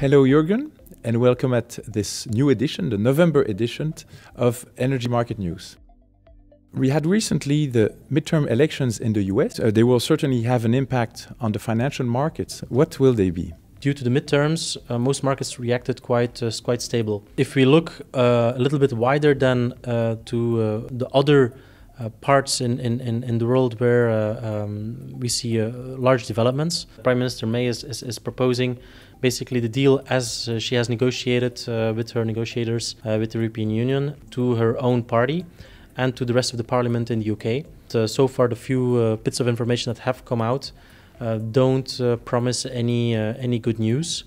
Hello, Jürgen, and welcome at this new edition, the November edition of Energy Market News. We had recently the midterm elections in the US. They will certainly have an impact on the financial markets. What will they be? Due to the midterms, most markets reacted quite stable. If we look a little bit wider than to the other parts in the world where we see large developments, Prime Minister May is proposing basically the deal as she has negotiated with her negotiators with the European Union to her own party and to the rest of the parliament in the UK. So far, the few bits of information that have come out don't promise any good news.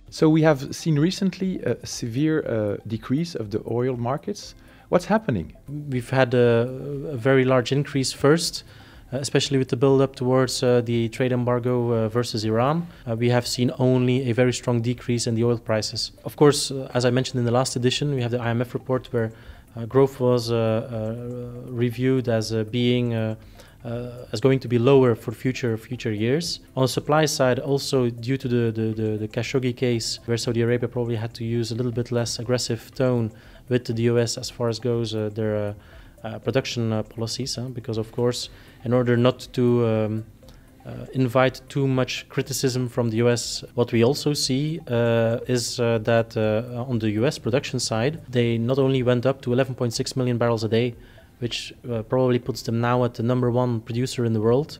So we have seen recently a severe decrease of the oil markets. What's happening? We've had a very large increase first, especially with the build-up towards the trade embargo versus Iran. We have seen only a very strong decrease in the oil prices. Of course, as I mentioned in the last edition, we have the IMF report where growth was reviewed as being as going to be lower for future years. On the supply side, also due to the Khashoggi case, where Saudi Arabia probably had to use a little bit less aggressive tone with the US as far as goes their production policies, because of course, in order not to invite too much criticism from the US, what we also see is that on the US production side, they not only went up to 11.6 million barrels a day, which probably puts them now at the #1 producer in the world.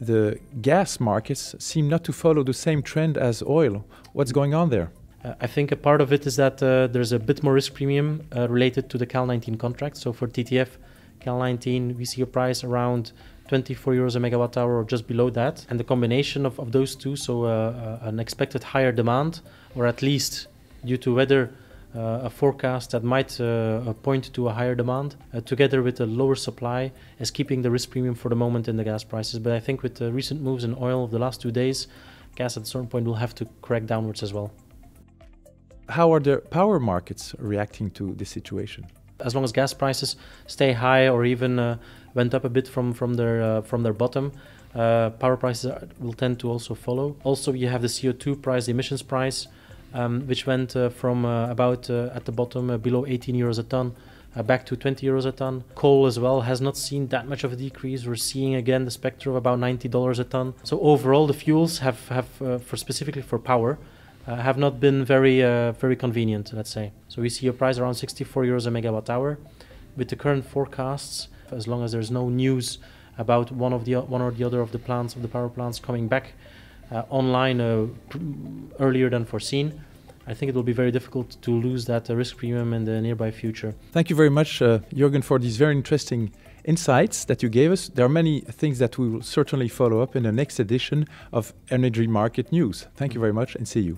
The gas markets seem not to follow the same trend as oil. What's going on there? I think a part of it is that there's a bit more risk premium related to the Cal 19 contract. So for TTF, Cal 19, we see a price around 24 euros a megawatt hour or just below that. And the combination of those two, so an expected higher demand, or at least due to weather, a forecast that might point to a higher demand, together with a lower supply, is keeping the risk premium for the moment in the gas prices. But I think with the recent moves in oil of the last 2 days, gas at a certain point will have to correct downwards as well. How are the power markets reacting to this situation? As long as gas prices stay high or even went up a bit from their bottom, power prices will tend to also follow. Also, you have the CO2 price, the emissions price, which went from about at the bottom below 18 euros a ton back to 20 euros a ton. Coal as well has not seen that much of a decrease. We're seeing again the specter of about $90 a ton. So overall, the fuels have specifically for power, have not been very convenient, let's say. So we see a price around 64 euros a megawatt hour. With the current forecasts, as long as there's no news about one or the other of the plants, of the power plants coming back online earlier than foreseen, I think it will be very difficult to lose that risk premium in the nearby future. Thank you very much, Jürgen, for these very interesting insights that you gave us. There are many things that we will certainly follow up in the next edition of Energy Market News. Thank you very much and see you.